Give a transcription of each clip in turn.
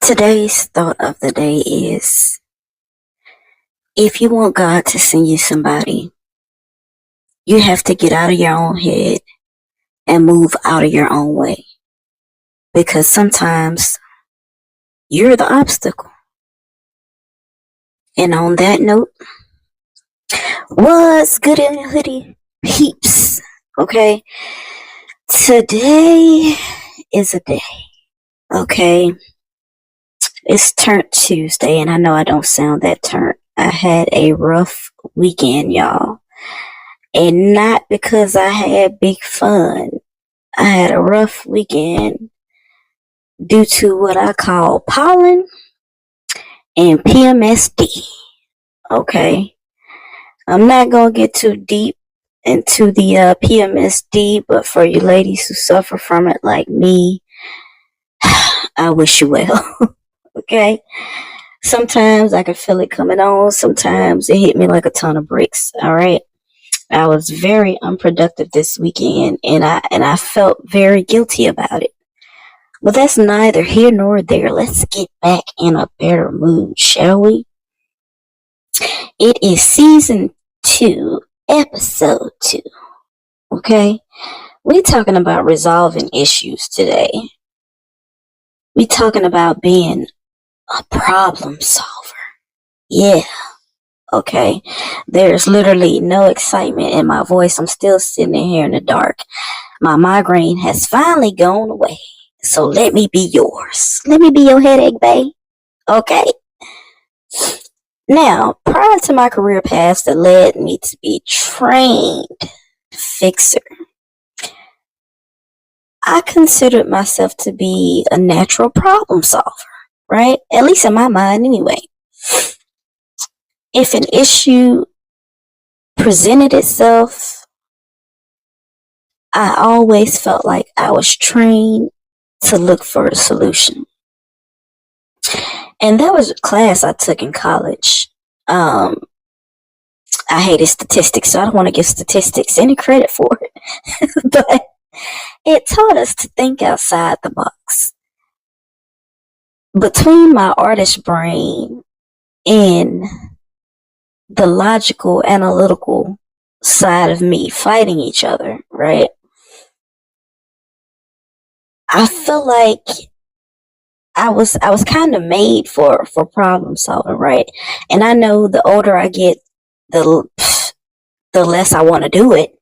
Today's thought of the day is if you want God to send you somebody, you have to get out of your own head and move out of your own way. Because sometimes you're the obstacle. And on that note, what's good in the hoodie peeps? Okay. Today is a day. Okay. It's Turnt Tuesday, and I know I don't sound that turnt. I had a rough weekend, y'all. And not because I had big fun. I had a rough weekend due to what I call pollen and PMSD. Okay. I'm not going to get too deep into the PMSD, but for you ladies who suffer from it like me, I wish you well. Okay. Sometimes I can feel it coming on. Sometimes it hit me like a ton of bricks. All right. I was very unproductive this weekend, and I felt very guilty about it. But that's neither here nor there. Let's get back in a better mood, shall we? It is season 2, episode 2. Okay? We're talking about resolving issues today. We're talking about being a problem solver. Yeah. Okay. There's literally no excitement in my voice. I'm still sitting in here in the dark. My migraine has finally gone away. So let me be yours. Let me be your headache, babe. Okay. Now, prior to my career path that led me to be trained fixer, I considered myself to be a natural problem solver, right? At least in my mind anyway. If an issue presented itself, I always felt like I was trained to look for a solution. And that was a class I took in college. I hated statistics, so I don't want to give statistics any credit for it. But it taught us to think outside the box. Between my artist brain and the logical, analytical side of me fighting each other, right? I feel like I was kind of made for problem solving, right? And I know the older I get, the less I want to do it.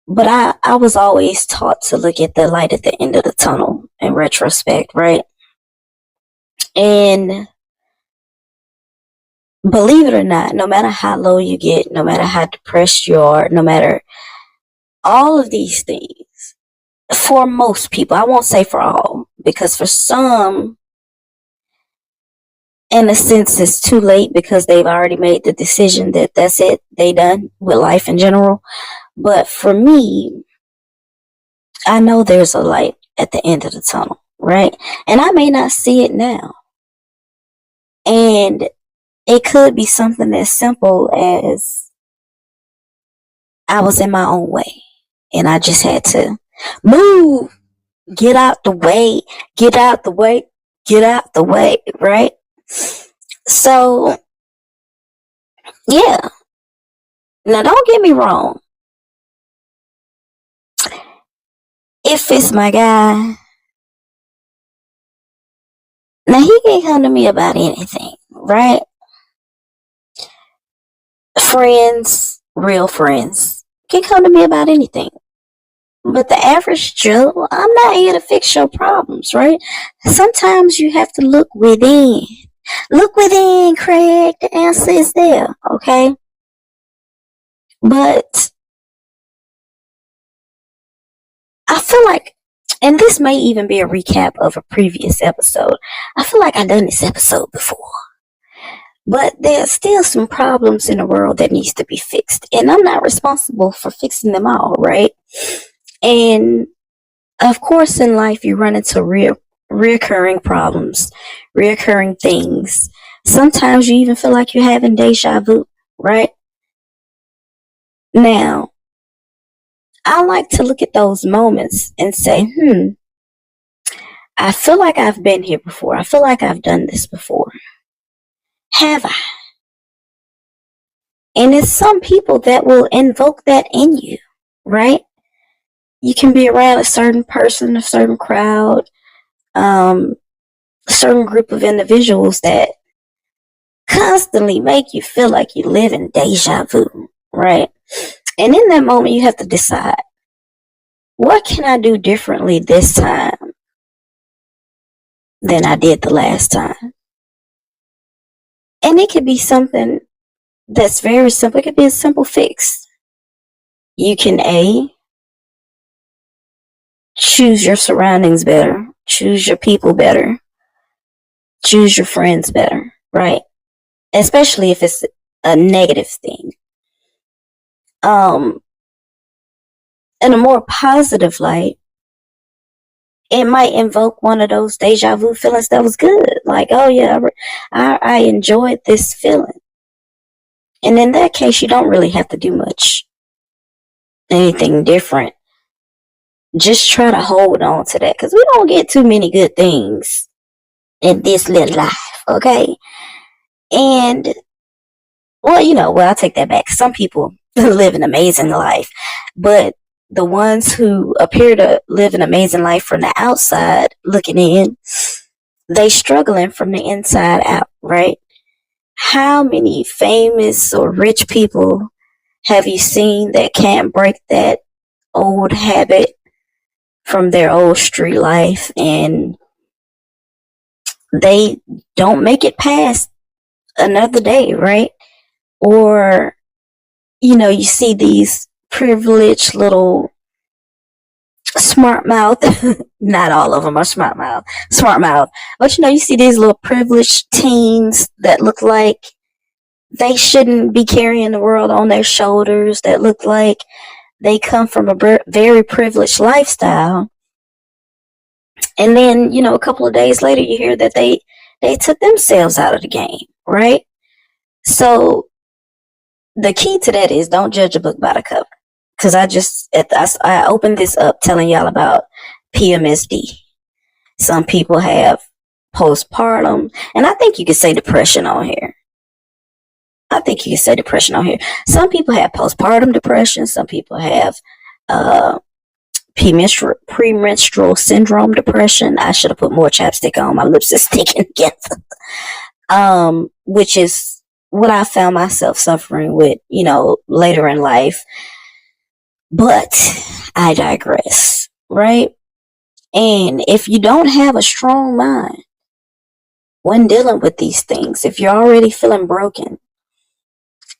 But I was always taught to look at the light at the end of the tunnel in retrospect, right? And believe it or not, no matter how low you get, no matter how depressed you are, no matter all of these things, for most people, I won't say for all, because for some, in a sense, it's too late because they've already made the decision that that's it, they done with life in general. But for me, I know there's a light at the end of the tunnel, right? And I may not see it now. And it could be something as simple as I was in my own way and I just had to move, get out the way, get out the way, get out the way, right? So, yeah. Now, don't get me wrong. If it's my guy, now he can't come to me about anything, right? Friends, real friends, can come to me about anything. But the average Joe, I'm not here to fix your problems, right? Sometimes you have to look within. Look within, Craig. The answer is there, okay? But I feel like, and this may even be a recap of a previous episode, I feel like I've done this episode before. But there's still some problems in the world that needs to be fixed. And I'm not responsible for fixing them all, right? And of course, in life, you run into reoccurring problems, reoccurring things. Sometimes you even feel like you're having deja vu, right? Now, I like to look at those moments and say, I feel like I've been here before. I feel like I've done this before. Have I? And it's some people that will invoke that in you, right? You can be around a certain person, a certain crowd, a certain group of individuals that constantly make you feel like you live in deja vu, right? And in that moment, you have to decide, what can I do differently this time than I did the last time? And it could be something that's very simple. It could be a simple fix. You can choose your surroundings better, choose your people better, choose your friends better, right? Especially if it's a negative thing. In a more positive light, it might invoke one of those deja vu feelings that was good. Like, oh yeah, I enjoyed this feeling. And in that case, you don't really have to do anything different. Just try to hold on to that, because we don't get too many good things in this little life, okay? And, well, I'll take that back. Some people live an amazing life, but the ones who appear to live an amazing life from the outside looking in, they struggling from the inside out, right? How many famous or rich people have you seen that can't break that old habit from their old street life, and they don't make it past another day, right? Or, you see these privileged little smart mouth, not all of them are smart mouth, but you see these little privileged teens that look like they shouldn't be carrying the world on their shoulders, that look like they come from a very privileged lifestyle. And then, a couple of days later, you hear that they took themselves out of the game, right? So the key to that is, don't judge a book by the cover. Because I opened this up telling y'all about PMSD. Some people have postpartum, and I think you could say depression on here. Some people have postpartum depression. Some people have premenstrual syndrome depression. I should have put more chapstick on. My lips are sticking together. Which is what I found myself suffering with, later in life. But I digress, right? And if you don't have a strong mind when dealing with these things, if you're already feeling broken,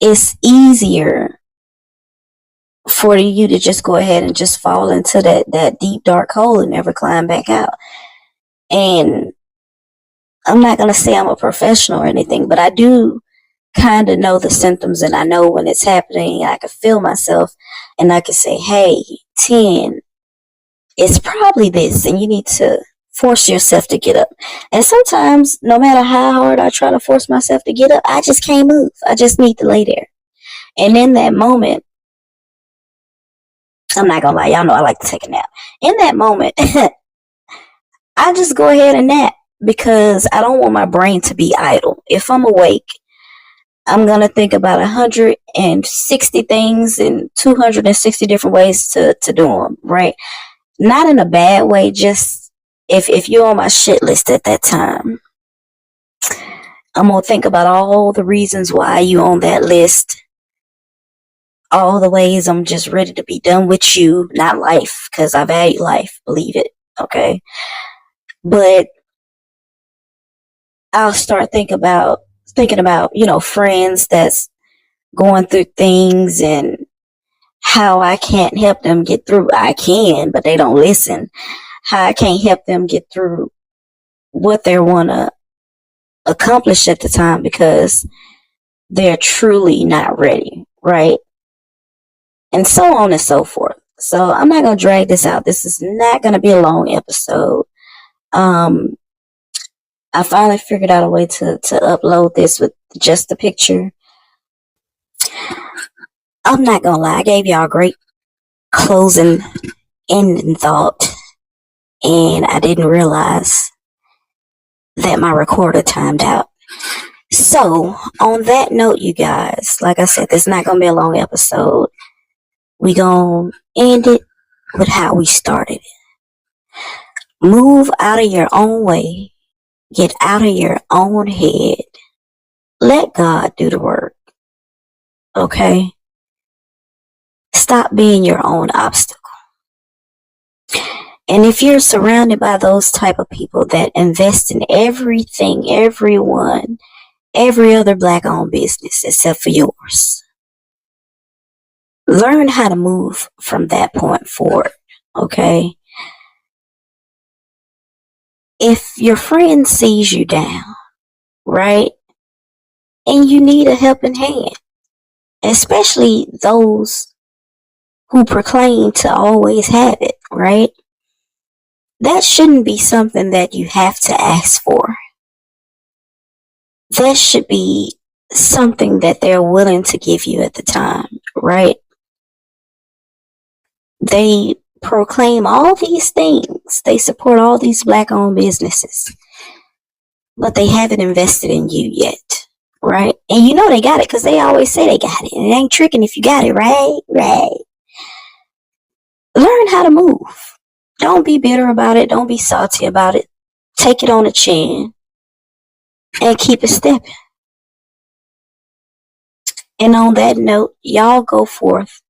it's easier for you to just go ahead and just fall into that deep, dark hole and never climb back out. And I'm not going to say I'm a professional or anything, but I do kind of know the symptoms, and I know when it's happening. I can feel myself, and I can say, hey, Tenn, it's probably this, and you need to force yourself to get up. And sometimes, no matter how hard I try to force myself to get up, I just can't move. I just need to lay there. And in that moment, I'm not gonna lie, y'all know I like to take a nap. In that moment, I just go ahead and nap, because I don't want my brain to be idle. If I'm awake, I'm going to think about 160 things and 260 different ways to do them, right? Not in a bad way, just if you're on my shit list at that time, I'm going to think about all the reasons why you on that list, all the ways I'm just ready to be done with you, not life, because I value life, believe it, okay? But I'll start thinking about, friends that's going through things and how I can't help them get through. I can, but they don't listen. How I can't help them get through what they want to accomplish at the time, because they're truly not ready, right? And so on and so forth. So I'm not going to drag this out. This is not going to be a long episode. I finally figured out a way to upload this with just the picture. I'm not gonna lie, I gave y'all a great closing ending thought. and I didn't realize that my recorder timed out. So, on that note, you guys, like I said, this is not going to be a long episode. We going to end it with how we started it. Move out of your own way. Get out of your own head. Let God do the work. Okay? Stop being your own obstacle. And if you're surrounded by those type of people that invest in everything, everyone, every other black-owned business except for yours, learn how to move from that point forward, okay? If your friend sees you down, right, and you need a helping hand, especially those who proclaim to always have it, right? That shouldn't be something that you have to ask for. That should be something that they're willing to give you at the time, right? They proclaim all these things. They support all these black-owned businesses, but they haven't invested in you yet, right? And you know they got it because they always say they got it. And it ain't tricking if you got it, right? Right. Learn how to move. Don't be bitter about it. Don't be salty about it. Take it on the chin and keep it stepping. And on that note, y'all go forth,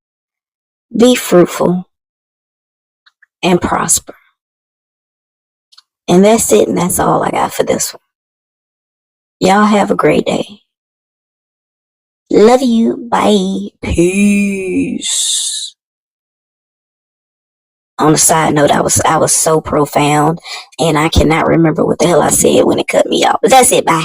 be fruitful, and prosper. And that's it, and that's all I got for this one. Y'all have a great day. Love you. Bye. Peace. On a side note, I was so profound, and I cannot remember what the hell I said when it cut me off. But that's it. Bye.